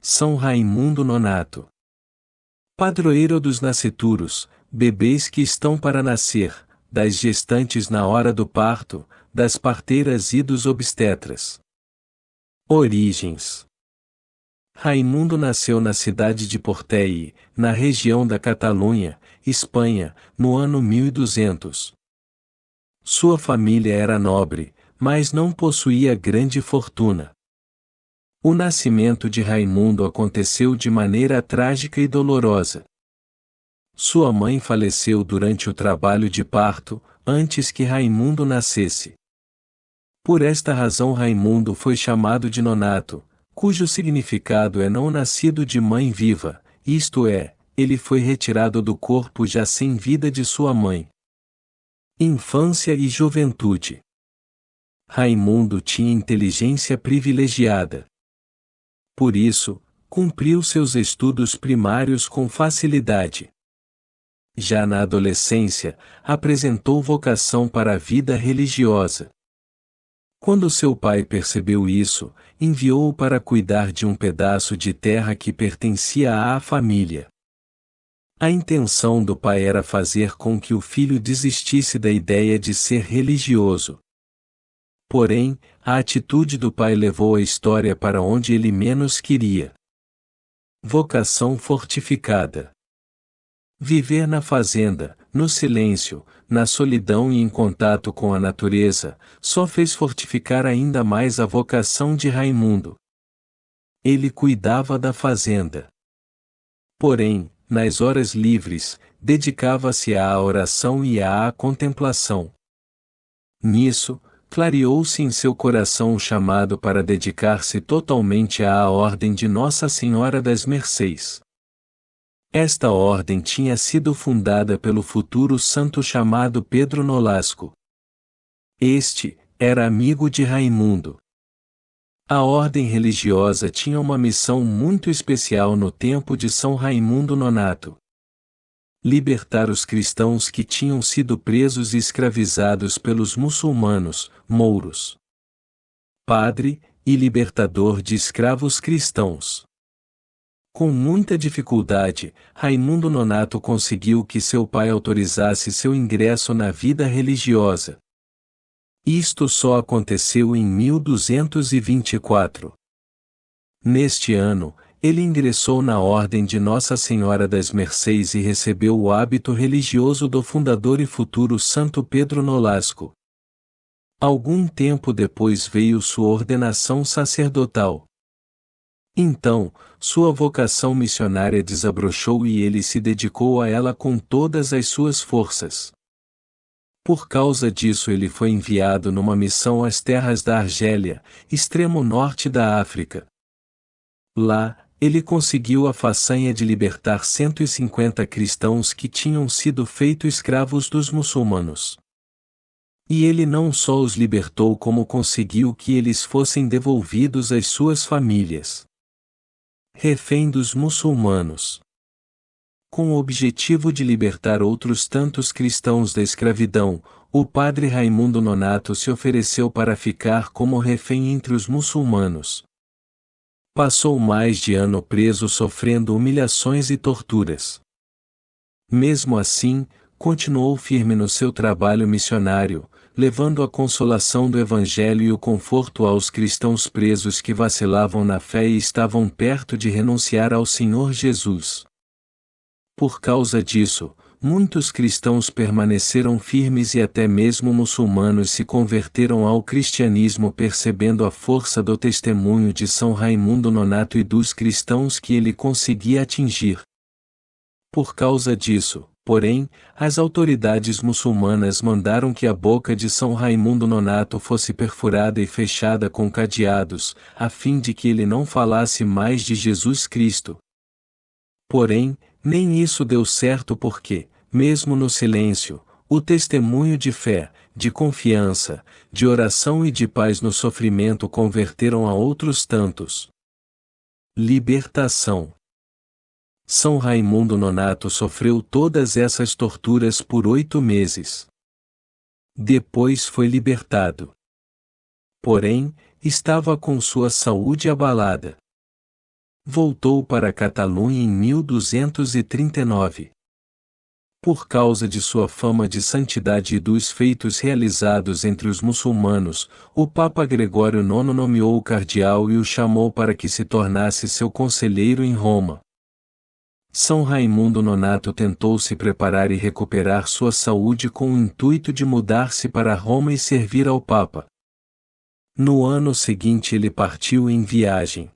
São Raimundo Nonato. Padroeiro dos nascituros, bebês que estão para nascer, das gestantes na hora do parto, das parteiras e dos obstetras. Origens. Raimundo nasceu na cidade de Portei, na região da Catalunha, Espanha, no ano 1200. Sua família era nobre, mas não possuía grande fortuna. O nascimento de Raimundo aconteceu de maneira trágica e dolorosa. Sua mãe faleceu durante o trabalho de parto, antes que Raimundo nascesse. Por esta razão Raimundo foi chamado de Nonato, cujo significado é não nascido de mãe viva, isto é, ele foi retirado do corpo já sem vida de sua mãe. Infância e juventude. Raimundo tinha inteligência privilegiada. Por isso, cumpriu seus estudos primários com facilidade. Já na adolescência, apresentou vocação para a vida religiosa. Quando seu pai percebeu isso, enviou-o para cuidar de um pedaço de terra que pertencia à família. A intenção do pai era fazer com que o filho desistisse da ideia de ser religioso. Porém, a atitude do pai levou a história para onde ele menos queria. Vocação fortificada. Viver na fazenda, no silêncio, na solidão e em contato com a natureza, só fez fortificar ainda mais a vocação de Raimundo. Ele cuidava da fazenda. Porém, nas horas livres, dedicava-se à oração e à contemplação. Nisso, clareou-se em seu coração o chamado para dedicar-se totalmente à Ordem de Nossa Senhora das Mercês. Esta ordem tinha sido fundada pelo futuro santo chamado Pedro Nolasco. Este era amigo de Raimundo. A ordem religiosa tinha uma missão muito especial no tempo de São Raimundo Nonato: libertar os cristãos que tinham sido presos e escravizados pelos muçulmanos, mouros. Padre e libertador de escravos cristãos. Com muita dificuldade, Raimundo Nonato conseguiu que seu pai autorizasse seu ingresso na vida religiosa. Isto só aconteceu em 1224. Neste ano, ele ingressou na Ordem de Nossa Senhora das Mercês e recebeu o hábito religioso do fundador e futuro Santo Pedro Nolasco. Algum tempo depois veio sua ordenação sacerdotal. Então, sua vocação missionária desabrochou e ele se dedicou a ela com todas as suas forças. Por causa disso ele foi enviado numa missão às terras da Argélia, extremo norte da África. Lá, ele conseguiu a façanha de libertar 150 cristãos que tinham sido feitos escravos dos muçulmanos. E ele não só os libertou como conseguiu que eles fossem devolvidos às suas famílias. Refém dos muçulmanos. Com o objetivo de libertar outros tantos cristãos da escravidão, o padre Raimundo Nonato se ofereceu para ficar como refém entre os muçulmanos. Passou mais de ano preso sofrendo humilhações e torturas. Mesmo assim, continuou firme no seu trabalho missionário, levando a consolação do Evangelho e o conforto aos cristãos presos que vacilavam na fé e estavam perto de renunciar ao Senhor Jesus. Por causa disso, muitos cristãos permaneceram firmes e até mesmo muçulmanos se converteram ao cristianismo percebendo a força do testemunho de São Raimundo Nonato e dos cristãos que ele conseguia atingir. Por causa disso, porém, as autoridades muçulmanas mandaram que a boca de São Raimundo Nonato fosse perfurada e fechada com cadeados, a fim de que ele não falasse mais de Jesus Cristo. Porém, nem isso deu certo porque, mesmo no silêncio, o testemunho de fé, de confiança, de oração e de paz no sofrimento converteram a outros tantos. Libertação. São Raimundo Nonato sofreu todas essas torturas por 8 meses. Depois foi libertado. Porém, estava com sua saúde abalada. Voltou para a Catalunha em 1239. Por causa de sua fama de santidade e dos feitos realizados entre os muçulmanos, o Papa Gregório IX nomeou o cardeal e o chamou para que se tornasse seu conselheiro em Roma. São Raimundo Nonato tentou se preparar e recuperar sua saúde com o intuito de mudar-se para Roma e servir ao Papa. No ano seguinte ele partiu em viagem.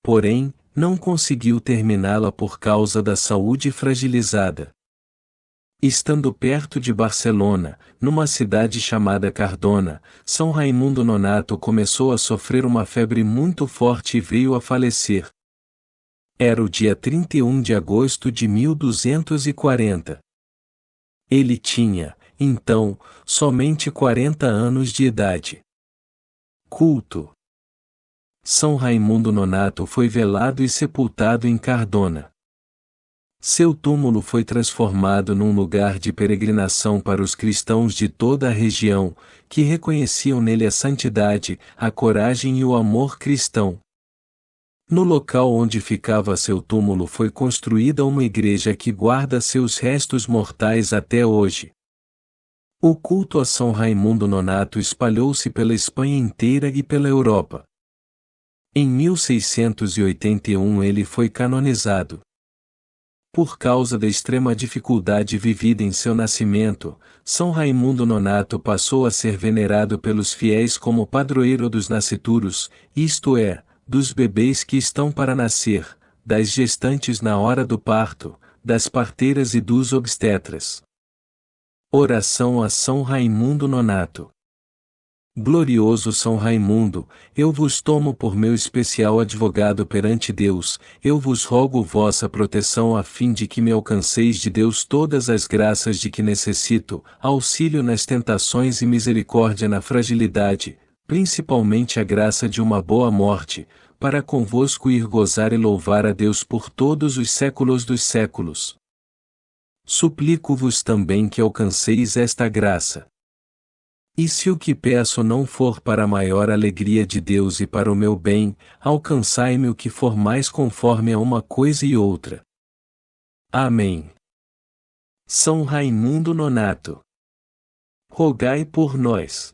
Porém, não conseguiu terminá-la por causa da saúde fragilizada. Estando perto de Barcelona, numa cidade chamada Cardona, São Raimundo Nonato começou a sofrer uma febre muito forte e veio a falecer. Era o dia 31 de agosto de 1240. Ele tinha, então, somente 40 anos de idade. Culto. São Raimundo Nonato foi velado e sepultado em Cardona. Seu túmulo foi transformado num lugar de peregrinação para os cristãos de toda a região, que reconheciam nele a santidade, a coragem e o amor cristão. No local onde ficava seu túmulo foi construída uma igreja que guarda seus restos mortais até hoje. O culto a São Raimundo Nonato espalhou-se pela Espanha inteira e pela Europa. Em 1681 ele foi canonizado. Por causa da extrema dificuldade vivida em seu nascimento, São Raimundo Nonato passou a ser venerado pelos fiéis como padroeiro dos nascituros, isto é, dos bebês que estão para nascer, das gestantes na hora do parto, das parteiras e dos obstetras. Oração a São Raimundo Nonato. Glorioso São Raimundo, eu vos tomo por meu especial advogado perante Deus, eu vos rogo vossa proteção a fim de que me alcanceis de Deus todas as graças de que necessito, auxílio nas tentações e misericórdia na fragilidade, principalmente a graça de uma boa morte, para convosco ir gozar e louvar a Deus por todos os séculos dos séculos. Suplico-vos também que alcanceis esta graça. E se o que peço não for para a maior alegria de Deus e para o meu bem, alcançai-me o que for mais conforme a uma coisa e outra. Amém. São Raimundo Nonato, rogai por nós.